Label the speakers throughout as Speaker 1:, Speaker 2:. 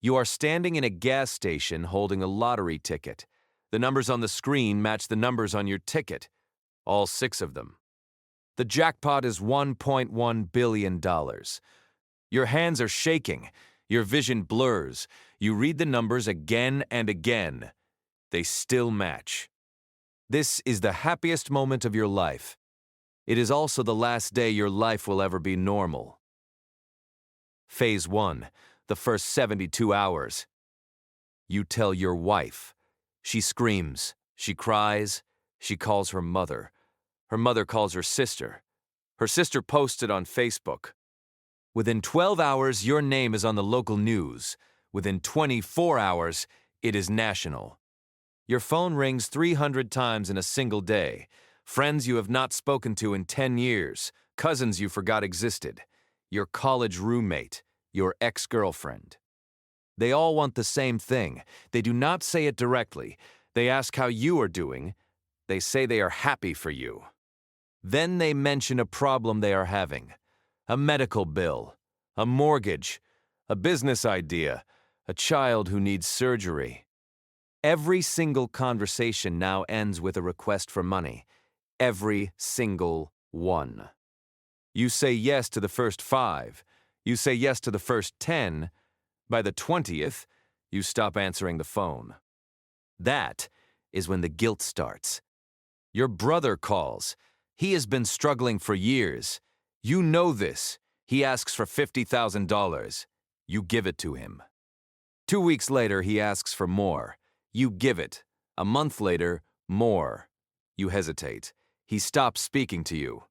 Speaker 1: You are standing in a gas station holding a lottery ticket. The numbers on the screen match the numbers on your ticket, all 6 of them. The jackpot is $1.1 billion. Your hands are shaking. Your vision blurs. You read the numbers again and again. They still match. This is the happiest moment of your life. It is also the last day your life will ever be normal. Phase 1, the first 72 hours. You tell your wife. She screams. She cries. She calls her mother. Her mother calls her sister. Her sister posts it on Facebook. Within 12 hours, your name is on the local news. Within 24 hours, it is national. Your phone rings 300 times in a single day. Friends you have not spoken to in 10 years. Cousins you forgot existed. Your college roommate. Your ex-girlfriend. They all want the same thing. They do not say it directly. They ask how you are doing. They say they are happy for you. Then they mention a problem they are having. A medical bill, a mortgage, a business idea, a child who needs surgery. Every single conversation now ends with a request for money. Every single one. You say yes to the first 5. You say yes to the first 10. By the 20th, you stop answering the phone. That is when the guilt starts. Your brother calls. He has been struggling for years. You know this. He asks for $50,000. You give it to him. 2 weeks later, he asks for more. You give it. A month later, more. You hesitate. He stops speaking to you.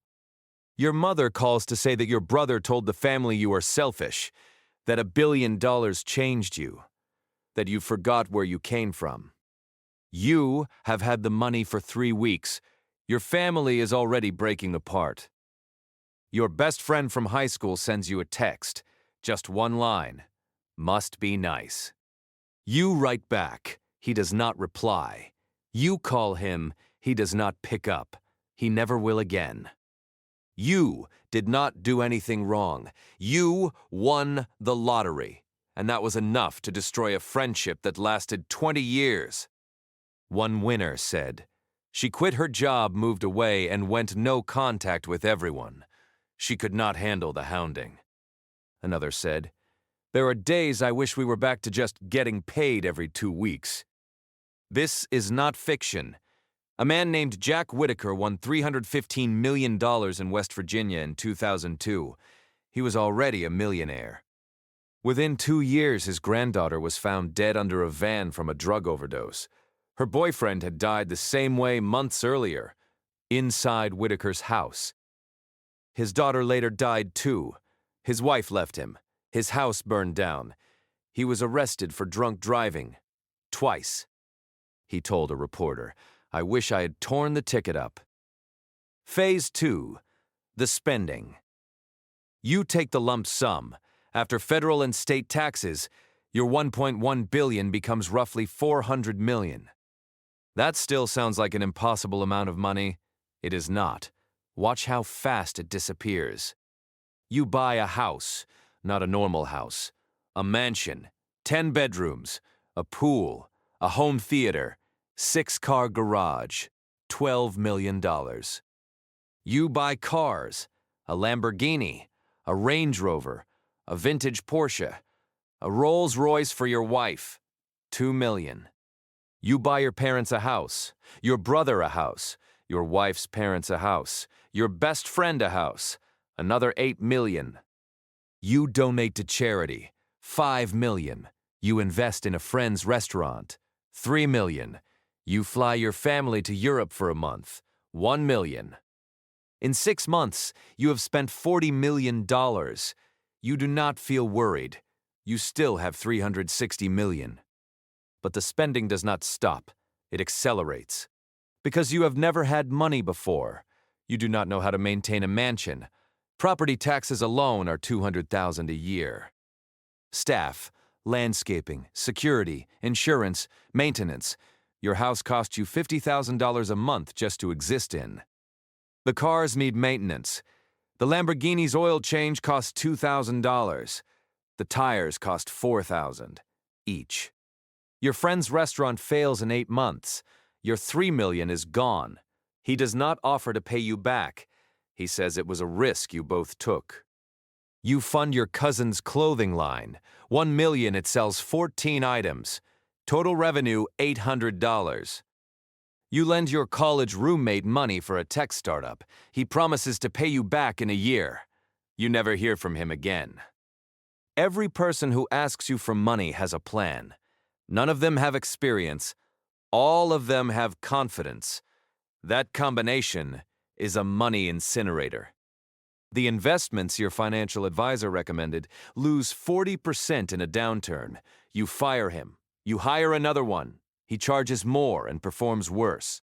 Speaker 1: Your mother calls to say that your brother told the family you are selfish, that $1 billion changed you, that you forgot where you came from. You have had the money for 3 weeks. Your family is already breaking apart. Your best friend from high school sends you a text, just one line, "Must be nice." You write back. He does not reply. You call him. He does not pick up. He never will again. You did not do anything wrong. You won the lottery, and that was enough to destroy a friendship that lasted 20 years. One winner said, she quit her job, moved away, and went no contact with everyone. She could not handle the hounding. Another said, there are days I wish we were back to just getting paid every 2 weeks. This is not fiction. A man named Jack Whitaker won $315 million in West Virginia in 2002. He was already a millionaire. Within 2 years, his granddaughter was found dead under a van from a drug overdose. Her boyfriend had died the same way months earlier, inside Whitaker's house. His daughter later died too. His wife left him. His house burned down. He was arrested for drunk driving. Twice. He told a reporter, I wish I had torn the ticket up. Phase 2. The spending. You take the lump sum. After federal and state taxes, your $1.1 billion becomes roughly $400 million. That still sounds like an impossible amount of money. It is not. Watch how fast it disappears. You buy a house, not a normal house, a mansion, 10 bedrooms, a pool, a home theater, 6-car garage, $12 million. You buy cars, a Lamborghini, a Range Rover, a vintage Porsche, a Rolls-Royce for your wife, $2 million. You buy your parents a house, your brother a house, your wife's parents a house, your best friend a house, another $8 million. You donate to charity, $5 million. You invest in a friend's restaurant, $3 million. You fly your family to Europe for a month, $1 million. In 6 months, you have spent $40 million. You do not feel worried. You still have $360 million. But the spending does not stop. It accelerates. Because you have never had money before. You do not know how to maintain a mansion. Property taxes alone are $200,000 a year. Staff, landscaping, security, insurance, maintenance. Your house costs you $50,000 a month just to exist in. The cars need maintenance. The Lamborghini's oil change costs $2,000. The tires cost $4,000. each. Your friend's restaurant fails in 8 months. Your $3 million is gone. He does not offer to pay you back. He says it was a risk you both took. You fund your cousin's clothing line. $1 million, it sells 14 items. Total revenue, $800. You lend your college roommate money for a tech startup. He promises to pay you back in a year. You never hear from him again. Every person who asks you for money has a plan. None of them have experience. All of them have confidence. That combination is a money incinerator. The investments your financial advisor recommended lose 40% in a downturn. You fire him. You hire another one. He charges more and performs worse.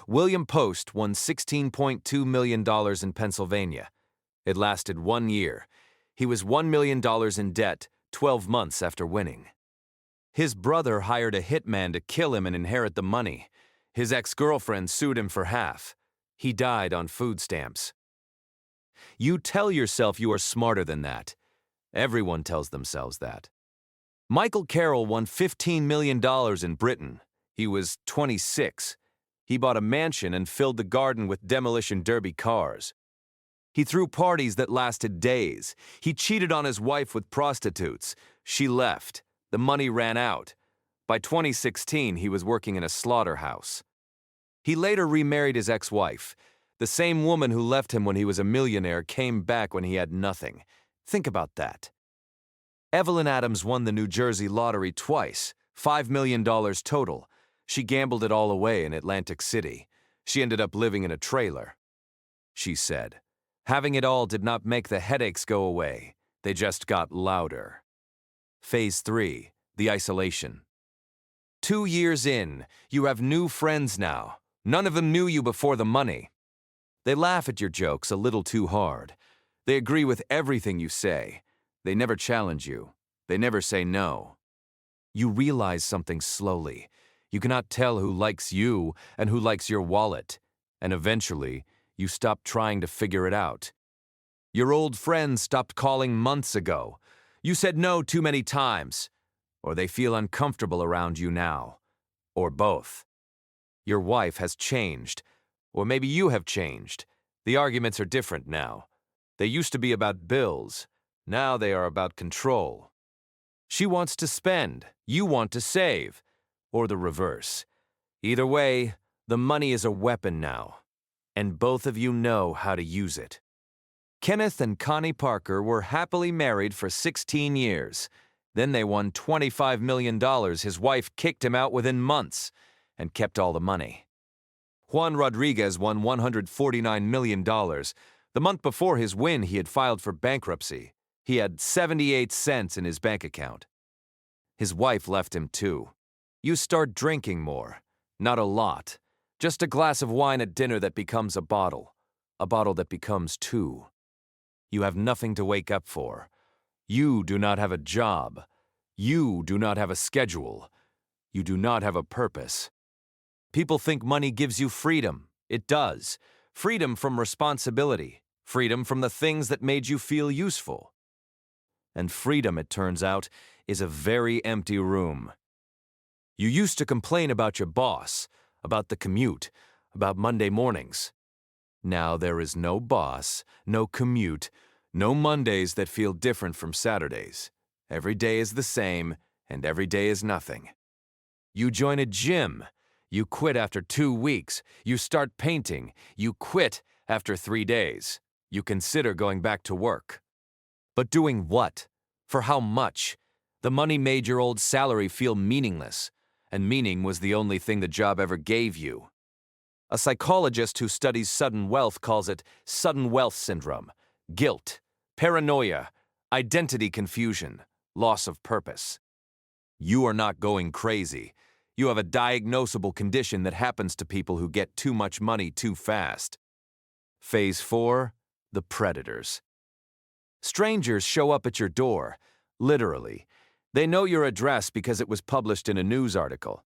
Speaker 1: William Post won $16.2 million in Pennsylvania. It lasted 1 year. He was $1 million in debt 12 months after winning. His brother hired a hitman to kill him and inherit the money. His ex-girlfriend sued him for half. He died on food stamps. You tell yourself you are smarter than that. Everyone tells themselves that. Michael Carroll won $15 million in Britain. He was 26. He bought a mansion and filled the garden with demolition derby cars. He threw parties that lasted days. He cheated on his wife with prostitutes. She left. The money ran out. By 2016, he was working in a slaughterhouse. He later remarried his ex-wife. The same woman who left him when he was a millionaire came back when he had nothing. Think about that. Evelyn Adams won the New Jersey lottery twice, $5 million total. She gambled it all away in Atlantic City. She ended up living in a trailer. She said, "Having it all did not make the headaches go away. They just got louder." Phase 3, the isolation. 2 years in, you have new friends now. None of them knew you before the money. They laugh at your jokes a little too hard. They agree with everything you say. They never challenge you. They never say no. You realize something slowly. You cannot tell who likes you and who likes your wallet. And eventually, you stop trying to figure it out. Your old friends stopped calling months ago. You said no too many times. Or they feel uncomfortable around you now. Or both. Your wife has changed. Or maybe you have changed. The arguments are different now. They used to be about bills. Now they are about control. She wants to spend. You want to save. Or the reverse. Either way, the money is a weapon now. And both of you know how to use it. Kenneth and Connie Parker were happily married for 16 years. Then they won $25 million. His wife kicked him out within months and kept all the money. Juan Rodriguez won $149 million. The month before his win, he had filed for bankruptcy. He had 78 cents in his bank account. His wife left him too. You start drinking more. Not a lot. Just a glass of wine at dinner that becomes a bottle that becomes 2. You have nothing to wake up for. You do not have a job. You do not have a schedule. You do not have a purpose. People think money gives you freedom. It does. Freedom from responsibility. Freedom from the things that made you feel useful. And freedom, it turns out, is a very empty room. You used to complain about your boss, about the commute, about Monday mornings. Now there is no boss, no commute, no Mondays that feel different from Saturdays. Every day is the same, and every day is nothing. You join a gym. You quit after 2 weeks. You start painting. You quit after 3 days. You consider going back to work. But doing what? For how much? The money made your old salary feel meaningless, and meaning was the only thing the job ever gave you. A psychologist who studies sudden wealth calls it sudden wealth syndrome, guilt, paranoia, identity confusion, loss of purpose. You are not going crazy. You have a diagnosable condition that happens to people who get too much money too fast. Phase 4, the predators. Strangers show up at your door, literally. They know your address because it was published in a news article.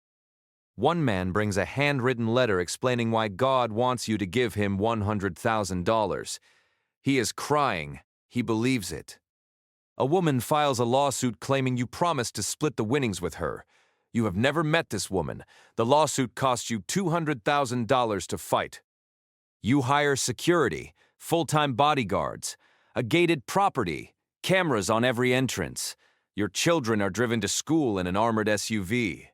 Speaker 1: One man brings a handwritten letter explaining why God wants you to give him $100,000. He is crying. He believes it. A woman files a lawsuit claiming you promised to split the winnings with her. You have never met this woman. The lawsuit costs you $200,000 to fight. You hire security, full-time bodyguards, a gated property, cameras on every entrance. Your children are driven to school in an armored SUV.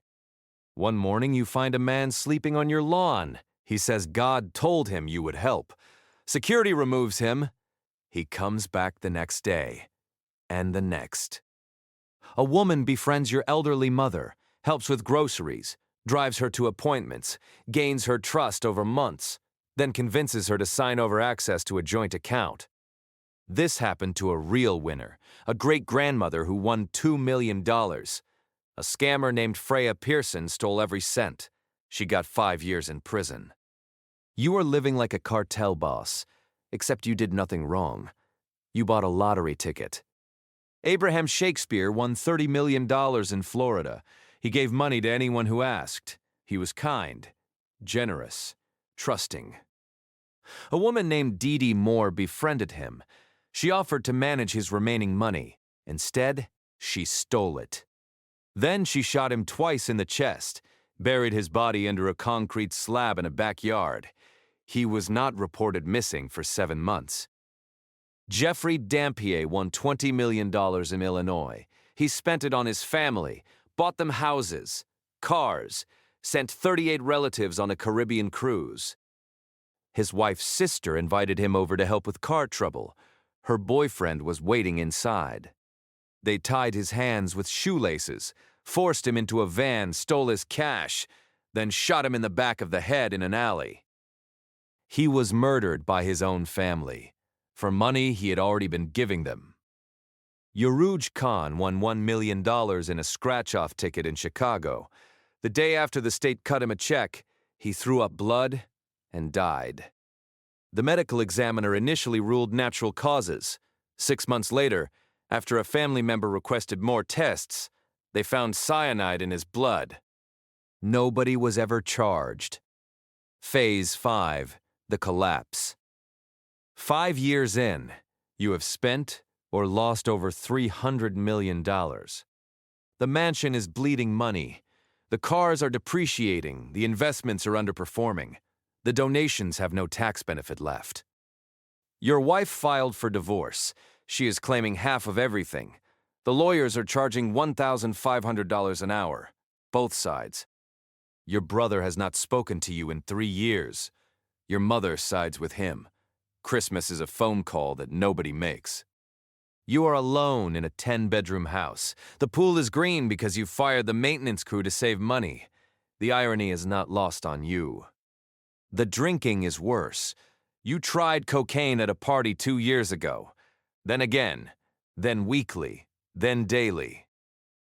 Speaker 1: One morning you find a man sleeping on your lawn. He says God told him you would help. Security removes him. He comes back the next day. And the next. A woman befriends your elderly mother, helps with groceries, drives her to appointments, gains her trust over months, then convinces her to sign over access to a joint account. This happened to a real winner, a great-grandmother who won $2 million. A scammer named Freya Pearson stole every cent. She got 5 years in prison. You are living like a cartel boss, except you did nothing wrong. You bought a lottery ticket. Abraham Shakespeare won $30 million in Florida. He gave money to anyone who asked. He was kind, generous, trusting. A woman named Dee Dee Moore befriended him. She offered to manage his remaining money. Instead, she stole it. Then she shot him twice in the chest, buried his body under a concrete slab in a backyard. He was not reported missing for 7 months. Jeffrey Dampier won $20 million in Illinois. He spent it on his family, bought them houses, cars, sent 38 relatives on a Caribbean cruise. His wife's sister invited him over to help with car trouble. Her boyfriend was waiting inside. They tied his hands with shoelaces, forced him into a van, stole his cash, then shot him in the back of the head in an alley. He was murdered by his own family, for money he had already been giving them. Yarouj Khan won $1 million in a scratch-off ticket in Chicago. The day after the state cut him a check, he threw up blood and died. The medical examiner initially ruled natural causes. 6 months later, after a family member requested more tests, they found cyanide in his blood. Nobody was ever charged. Phase 5, the collapse. 5 years in, you have spent or lost over $300 million. The mansion is bleeding money. The cars are depreciating. The investments are underperforming. The donations have no tax benefit left. Your wife filed for divorce. She is claiming half of everything. The lawyers are charging $1,500 an hour, both sides. Your brother has not spoken to you in 3 years. Your mother sides with him. Christmas is a phone call that nobody makes. You are alone in a 10-bedroom house. The pool is green because you fired the maintenance crew to save money. The irony is not lost on you. The drinking is worse. You tried cocaine at a party 2 years ago. Then again. Then weekly. Then daily.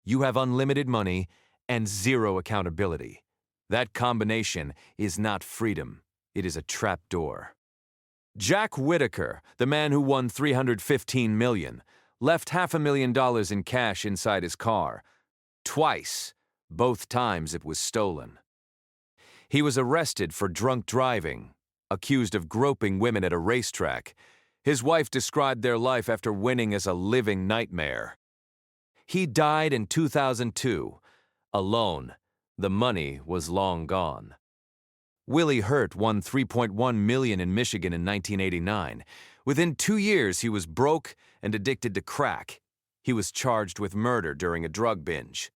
Speaker 1: You have unlimited money and zero accountability. That combination is not freedom. It is a trapdoor. Jack Whitaker, the man who won $315 million, left $500,000 in cash inside his car. Twice. Both times it was stolen. He was arrested for drunk driving, accused of groping women at a racetrack. His wife described their life after winning as a living nightmare. He died in 2002. Alone. The money was long gone. Willie Hurt won $3.1 million in Michigan in 1989. Within 2 years, he was broke and addicted to crack. He was charged with murder during a drug binge.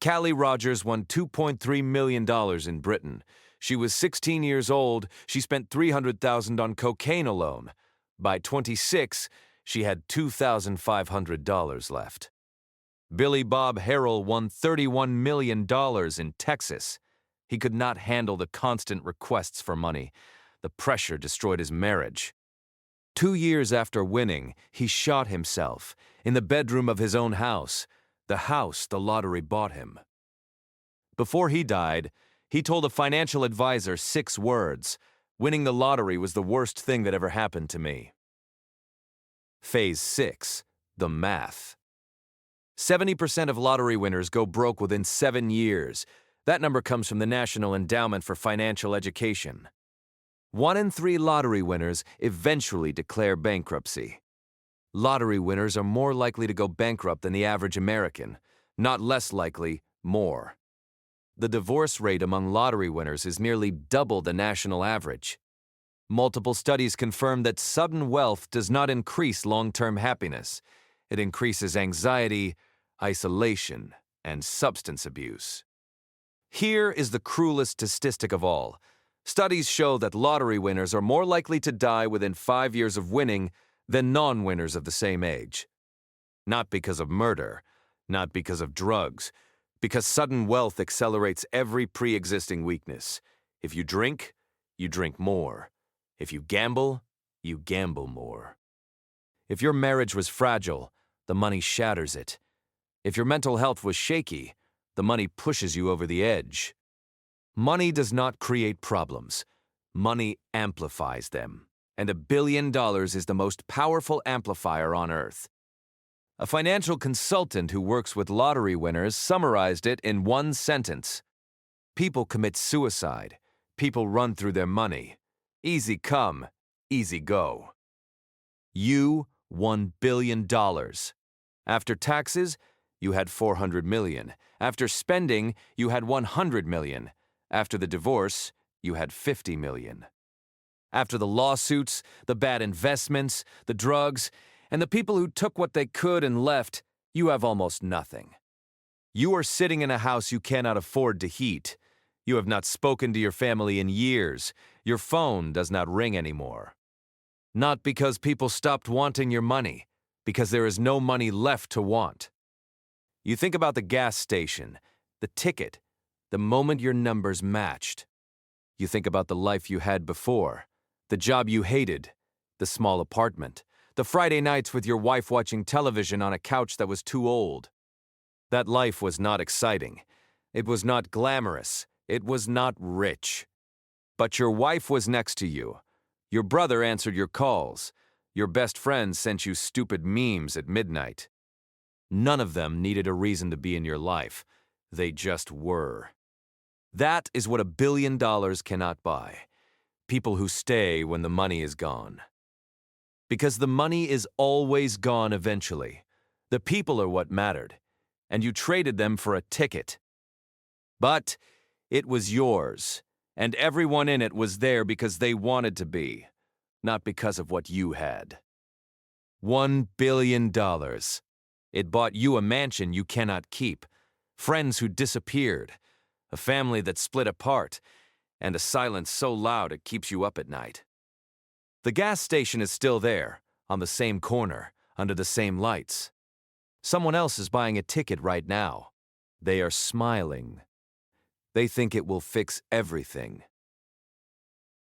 Speaker 1: Callie Rogers won $2.3 million in Britain. She was 16 years old. She spent $300,000 on cocaine alone. By 26, she had $2,500 left. Billy Bob Harrell won $31 million in Texas. He could not handle the constant requests for money. The pressure destroyed his marriage. 2 years after winning, he shot himself in the bedroom of his own house, the house the lottery bought him. Before he died, he told a financial advisor 6 words: "Winning the lottery was the worst thing that ever happened to me." Phase 6, the math. 70% of lottery winners go broke within 7 years. That number comes from the National Endowment for Financial Education. 1 in 3 lottery winners eventually declare bankruptcy. Lottery winners are more likely to go bankrupt than the average American, not less likely, more. The divorce rate among lottery winners is nearly double the national average. Multiple studies confirm that sudden wealth does not increase long-term happiness. It increases anxiety, isolation, and substance abuse. Here is the cruelest statistic of all. Studies show that lottery winners are more likely to die within 5 years of winning than non-winners of the same age. Not because of murder, not because of drugs, because sudden wealth accelerates every pre-existing weakness. If you drink more. If you gamble more. If your marriage was fragile, the money shatters it. If your mental health was shaky, the money pushes you over the edge. Money does not create problems. Money amplifies them. And $1 billion is the most powerful amplifier on earth. A financial consultant who works with lottery winners summarized it in one sentence. People commit suicide. People run through their money. Easy come, easy go. You won $1 billion. After taxes, you had $400 million. After spending, you had $100 million. After the divorce, you had $50 million. After the lawsuits, the bad investments, the drugs, and the people who took what they could and left, you have almost nothing. You are sitting in a house you cannot afford to heat. You have not spoken to your family in years. Your phone does not ring anymore. Not because people stopped wanting your money, because there is no money left to want. You think about the gas station, the ticket, the moment your numbers matched. You think about the life you had before, the job you hated, the small apartment, the Friday nights with your wife watching television on a couch that was too old. That life was not exciting. It was not glamorous. It was not rich. But your wife was next to you. Your brother answered your calls. Your best friend sent you stupid memes at midnight. None of them needed a reason to be in your life. They just were. That is what $1 billion cannot buy. People who stay when the money is gone. Because the money is always gone eventually. The people are what mattered, and you traded them for a ticket. But it was yours, and everyone in it was there because they wanted to be, not because of what you had. $1 billion. It bought you a mansion you cannot keep, friends who disappeared, a family that split apart, and a silence so loud it keeps you up at night. The gas station is still there, on the same corner, under the same lights. Someone else is buying a ticket right now. They are smiling. They think it will fix everything.